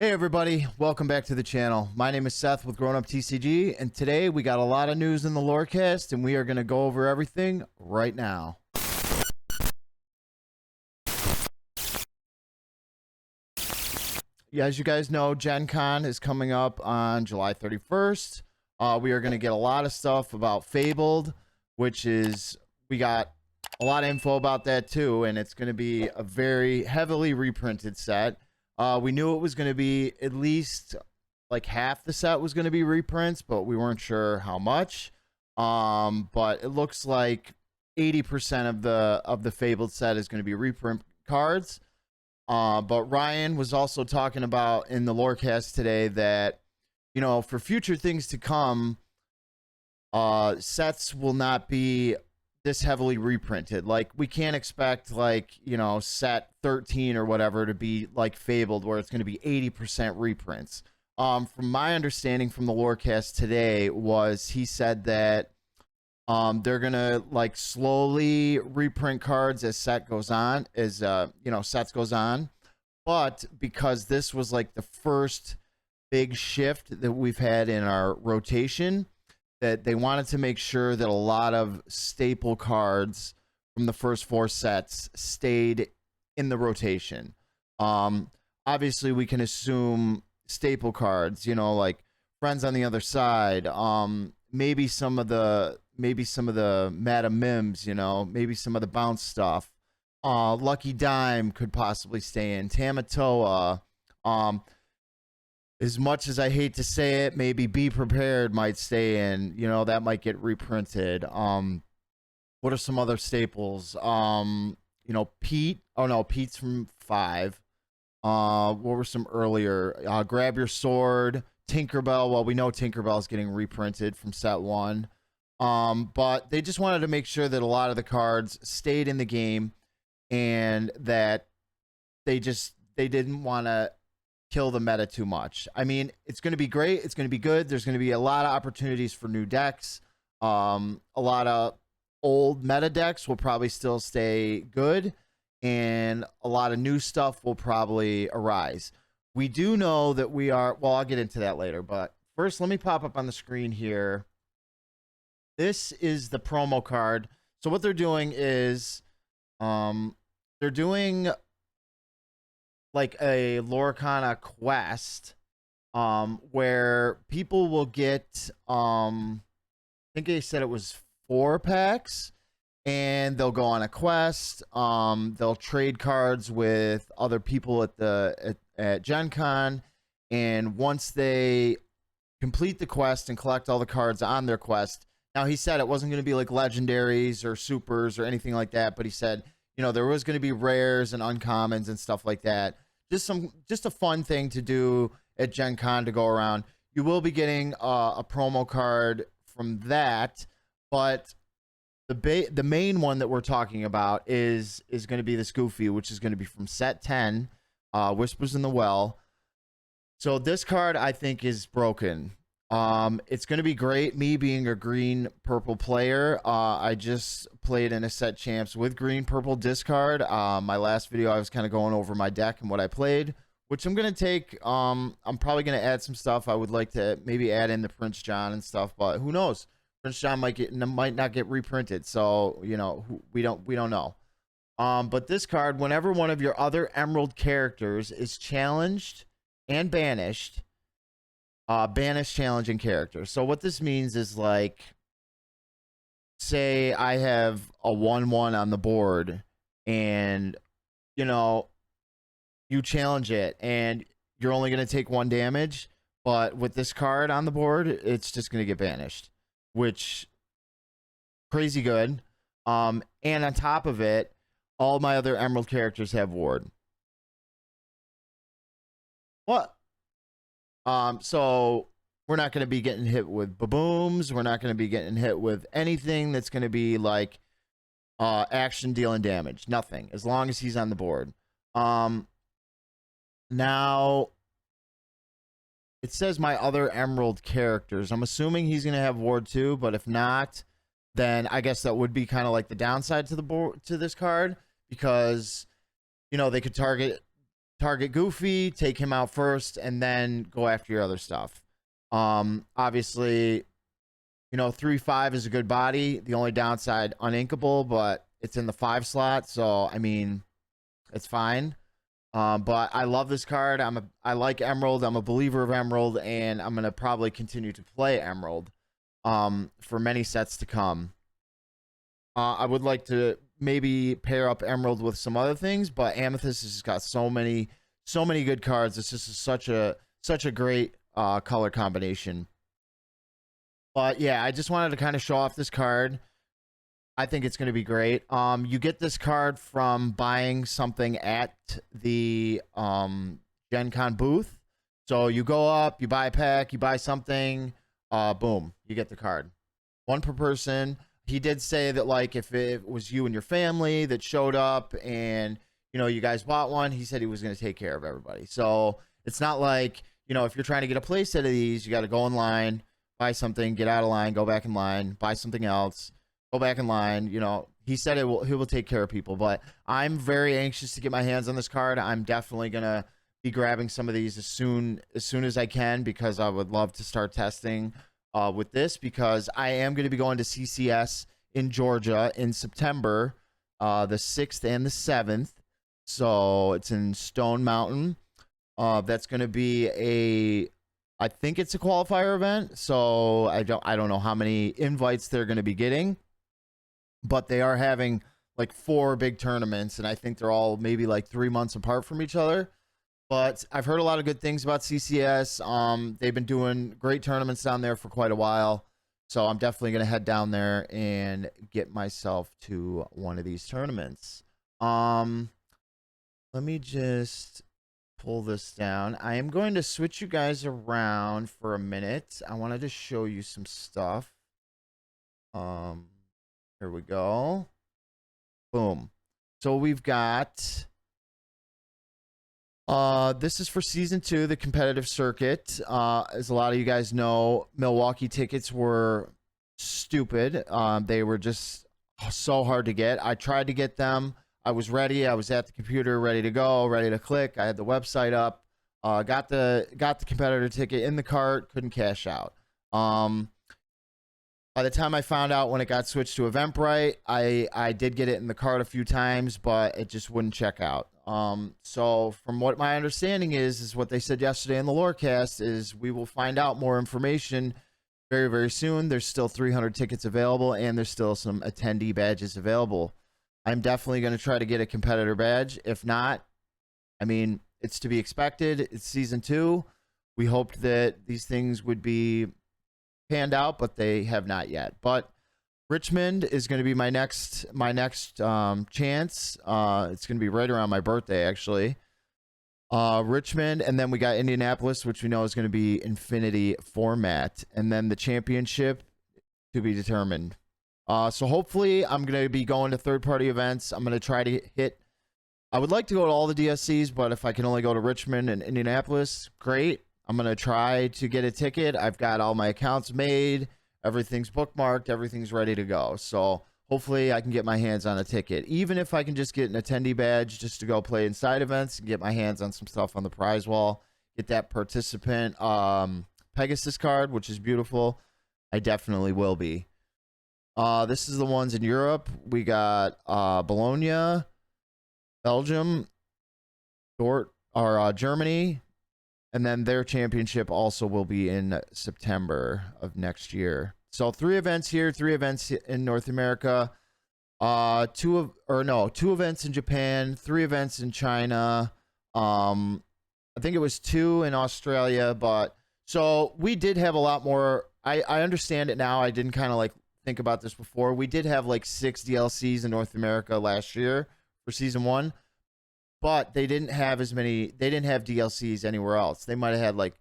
Hey everybody, welcome back to the channel. My name is Seth with GrownUpTCG, and today we got a lot of news in the Lorecast, and we are going to go over everything right now. Yeah, as you guys know, GenCon is coming up on July 31st. We are going to get a lot of stuff about Fabled, which is, we got a lot of info about that too, and it's going to be a very heavily reprinted set. We knew it was going to be at least like half the set was going to be reprints, but we weren't sure how much. But it looks like 80% of the Fabled set is going to be reprint cards. But Ryan was also talking about in the Lorecast today that, you know, for future things to come, sets will not be this heavily reprinted. Like, we can't expect, like, you know, set 13 or whatever to be like Fabled, where it's going to be 80% reprints. From my understanding from the Lorecast today was he said that they're gonna like slowly reprint cards as set goes on, as you know, sets goes on. But because this was like the first big shift that we've had in our rotation, that they wanted to make sure that a lot of staple cards from the first four sets stayed in the rotation. Obviously we can assume staple cards, you know, like Friends on the Other Side, maybe some of the Madam Mims, you know, maybe some of the bounce stuff. Lucky Dime could possibly stay in. Tamatoa. As much as I hate to say it, maybe Be Prepared might stay in. You know, that might get reprinted. What are some other staples? You know, Pete. Oh no, Pete's from 5. What were some earlier? Grab Your Sword. Tinkerbell. Well, we know Tinkerbell is getting reprinted from set 1. But they just wanted to make sure that a lot of the cards stayed in the game, and that they didn't want to kill the meta too much. I mean, it's going to be great. It's going to be good. There's going to be a lot of opportunities for new decks. A lot of old meta decks will probably still stay good, and a lot of new stuff will probably arise. We do know that we are, well, I'll get into that later, but first let me pop up on the screen here. This is the promo card. So what they're doing is they're doing like a Lorcana quest where people will get I think they said it was 4 packs, and they'll go on a quest. They'll trade cards with other people at GenCon, and once they complete the quest and collect all the cards on their quest. Now, he said it wasn't going to be like legendaries or supers or anything like that, but he said, you know, there was going to be rares and uncommons and stuff like that. Just a fun thing to do at Gen Con to go around. You will be getting a promo card from that, but the main one that we're talking about is going to be this Goofy, which is going to be from set 10, Whispers in the Well. So this card, I think, is broken. It's going to be great. Me being a green purple player, I just played in a set champs with green purple discard. My last video I was kind of going over my deck and what I played, which I'm going to take. I'm probably going to add some stuff. I would like to maybe add in the Prince John and stuff, but who knows? Prince John might not get reprinted, so you know, we don't know. But this card, whenever one of your other Emerald characters is challenged and banished, banish challenging characters. So what this means is, like, say I have a 1/1 on the board, and you know, you challenge it, and you're only going to take 1 damage, but with this card on the board, it's just going to get banished, which crazy good. And on top of it, all my other Emerald characters have ward. What? So we're not going to be getting hit with babooms. We're not going to be getting hit with anything that's going to be like action dealing damage. Nothing, as long as he's on the board. Now it says my other Emerald characters. I'm assuming he's going to have ward too, but if not, then I guess that would be kind of like the downside to the board, to this card, because you know, they could target target Goofy, take him out first, and then go after your other stuff. Obviously, 3/5 is a good body. The only downside, uninkable, but it's in the 5 slot, so I mean, it's fine. But I love this card. I like Emerald. I'm a believer of Emerald, and I'm gonna probably continue to play Emerald for many sets to come. I would like to maybe pair up Emerald with some other things, but Amethyst has just got so many good cards. It's just such a great color combination. But yeah, I just wanted to kind of show off this card. I think it's going to be great. You get this card from buying something at the GenCon booth. So you go up, you buy a pack, you buy something, boom, you get the card. One per person. He did say that, like, if it was you and your family that showed up and, you guys bought one, he said he was going to take care of everybody. So it's not like, if you're trying to get a play set of these, you got to go in line, buy something, get out of line, go back in line, buy something else, go back in line. He said he will take care of people, but I'm very anxious to get my hands on this card. I'm definitely going to be grabbing some of these as soon as I can, because I would love to start testing with this, because I am going to be going to CCS in Georgia in September, the 6th and the 7th. So it's in Stone Mountain. That's going to be I think it's a qualifier event. So I don't know how many invites they're going to be getting, but they are having like 4 big tournaments, and I think they're all maybe like 3 months apart from each other. But I've heard a lot of good things about CCS. They've been doing great tournaments down there for quite a while. So I'm definitely going to head down there and get myself to one of these tournaments. Let me just pull this down. I am going to switch you guys around for a minute. I wanted to show you some stuff. Here we go. Boom. So we've got... this is for season 2, the competitive circuit. As a lot of you guys know, Milwaukee tickets were stupid. They were just so hard to get. I tried to get them. I was ready. I was at the computer, ready to go, ready to click. I had the website up. Got the competitor ticket in the cart. Couldn't cash out. By the time I found out when it got switched to Eventbrite, I did get it in the cart a few times, but it just wouldn't check out. So from what my understanding is what they said yesterday in the Lorecast is we will find out more information very, very soon. There's still 300 tickets available, and there's still some attendee badges available. I'm definitely going to try to get a competitor badge. If not, I mean, it's to be expected. It's season 2. We hoped that these things would be panned out, but they have not yet. But Richmond is going to be my next chance. It's going to be right around my birthday, actually. Richmond, and then we got Indianapolis, which we know is going to be Infinity format, and then the championship to be determined. So hopefully I'm going to be going to third-party events. I'm going to try to hit... I would like to go to all the DSCs, but if I can only go to Richmond and Indianapolis, great. I'm going to try to get a ticket. I've got all my accounts made. Everything's bookmarked. Everything's ready to go. So hopefully I can get my hands on a ticket. Even if I can just get an attendee badge just to go play inside events and get my hands on some stuff on the prize wall. Get that participant Pegasus card, which is beautiful. I definitely will be. This is the ones in Europe. We got Bologna, Belgium, Germany, and then their championship also will be in September of next year. So 3 events here, 3 events in North America, 2 events in Japan, 3 events in China. I think it was 2 in Australia, but so we did have a lot more. I understand it now. I didn't kind of like think about this before. We did have like 6 DLCs in North America last year for season 1, but they didn't have as many. They didn't have DLCs anywhere else. They might have had like,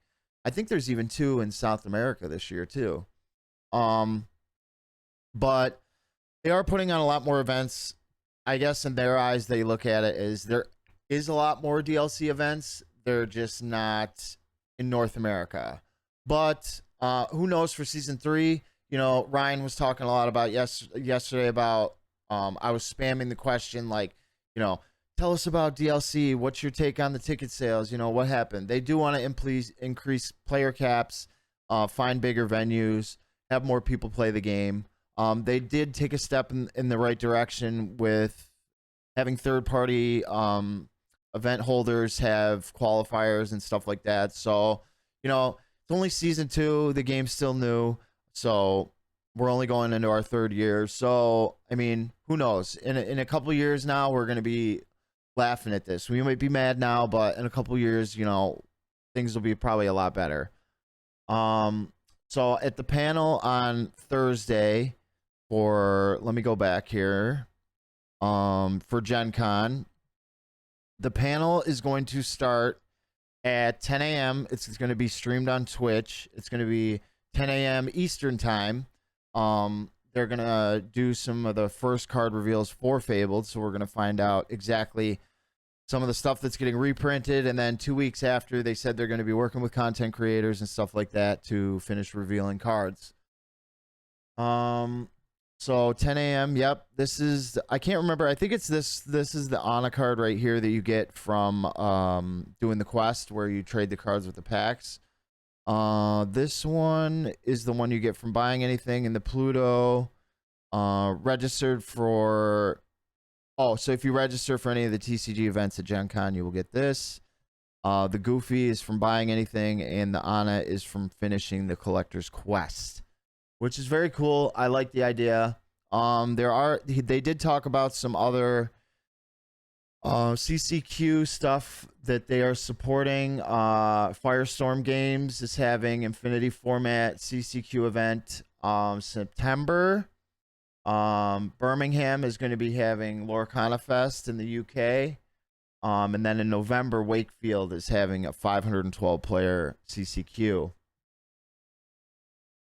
I think there's even 2 in South America this year too. But they are putting on a lot more events. I guess in their eyes, they look at it as there is a lot more DLC events. They're just not in North America. But who knows for season 3? You know, Ryan was talking a lot about yesterday about I was spamming the question like, you know, tell us about DLC. What's your take on the ticket sales? You know, what happened? They do want to increase player caps, find bigger venues, have more people play the game. They did take a step in the right direction with having third-party event holders have qualifiers and stuff like that. So, you know, it's only season 2. The game's still new. So we're only going into our 3rd year. So, I mean, who knows? In a couple of years now, we're going to be laughing at this. We might be mad now, but in a couple of years, you know, things will be probably a lot better. So at the panel on Thursday let me go back here. For GenCon, the panel is going to start at 10 a.m. It's going to be streamed on Twitch. It's going to be 10 a.m. Eastern time. They're going to do some of the first card reveals for Fabled, so we're going to find out exactly some of the stuff that's getting reprinted, and then 2 weeks after, they said they're going to be working with content creators and stuff like that to finish revealing cards. So 10 a.m. Yep, this is, I can't remember. I think it's this is the Ana card right here that you get from doing the quest where you trade the cards with the packs. This one is the one you get from buying anything in the Pluto. Registered for, so if you register for any of the TCG events at GenCon, you will get this. The Goofy is from buying anything, and the Ana is from finishing the Collector's Quest, which is very cool. I like the idea. They did talk about some other CCQ stuff that they are supporting. Firestorm Games is having Infinity Format CCQ event September. Birmingham is going to be having Lorcana Fest in the UK. And then in November, Wakefield is having a 512 player CCQ.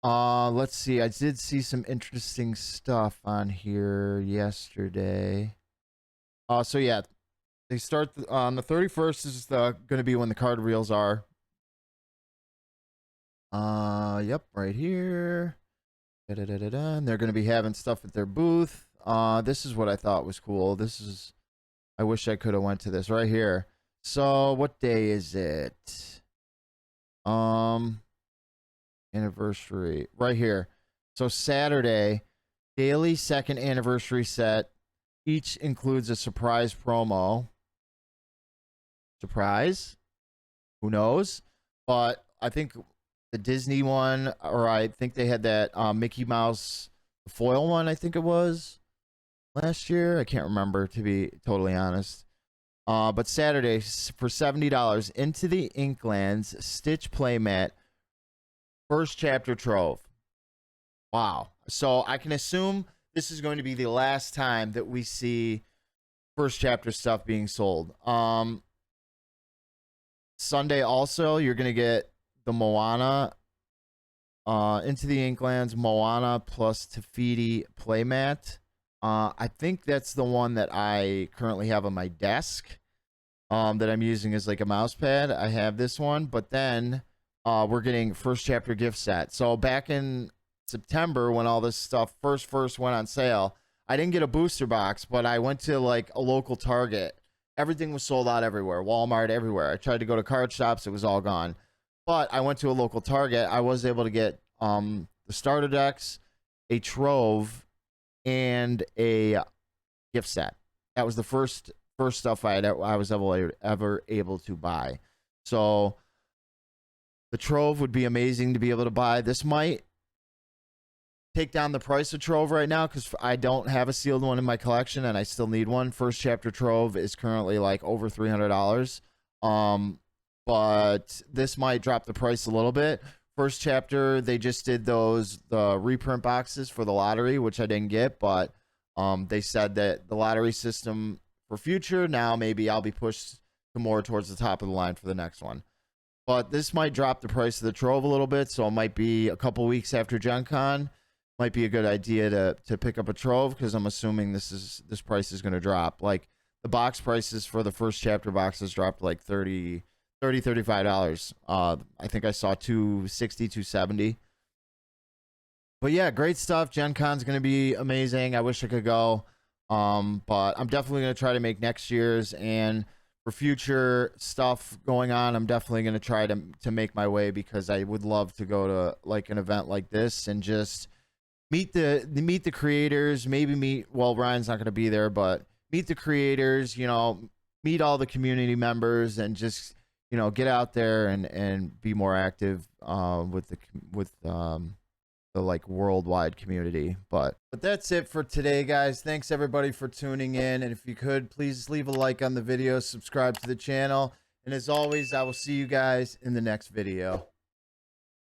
Let's see. I did see some interesting stuff on here yesterday. So yeah, they start on the 31st is going to be when the card reels are. Yep, right here. And they're going to be having stuff at their booth. This is what I thought was cool. I wish I could have went to this right here. So what day is it? Anniversary right here. So Saturday, daily 2nd anniversary set. Each includes a surprise promo. Surprise? Who knows? But I think the Disney one, or I think they had that Mickey Mouse foil one, I think it was last year. I can't remember, to be totally honest. But Saturday, for $70, Into the Inklands Stitch playmat, first chapter trove. Wow. So I can assume this is going to be the last time that we see first chapter stuff being sold. Sunday also, you're going to get the Moana, Into the Inklands, Moana plus Tafiti playmat. I think that's the one that I currently have on my desk, that I'm using as like a mouse pad. I have this one, but then we're getting first chapter gift set. So back in September, when all this stuff first went on sale, I didn't get a booster box, but I went to like a local Target. Everything was sold out everywhere. Walmart, everywhere. I tried to go to card shops. It was all gone. But I went to a local Target. I was able to get the starter decks, a trove, and a gift set. That was the first stuff I was ever able to buy. So the trove would be amazing to be able to buy. This might take down the price of trove right now because I don't have a sealed one in my collection and I still need one. First chapter trove is currently like over $300. But this might drop the price a little bit. First chapter, they just did the reprint boxes for the lottery, which I didn't get, but they said that the lottery system for future, now maybe I'll be pushed to more towards the top of the line for the next one. But this might drop the price of the trove a little bit, so it might be a couple weeks after GenCon. Might be a good idea to pick up a trove because I'm assuming this price is going to drop. Like the box prices for the first chapter boxes dropped like $35. I think I saw $260, $270. But yeah, great stuff. GenCon's going to be amazing. I wish I could go. But I'm definitely going to try to make next year's, and for future stuff going on, I'm definitely going to try to make my way, because I would love to go to like an event like this and just meet the creators, maybe meet, well, Ryan's not going to be there, but meet the creators, you know, meet all the community members, and just, you know, get out there and be more active with the like worldwide community. But that's it for today, guys. Thanks everybody for tuning in, and if you could, please leave a like on the video, subscribe to the channel, and as always, I will see you guys in the next video.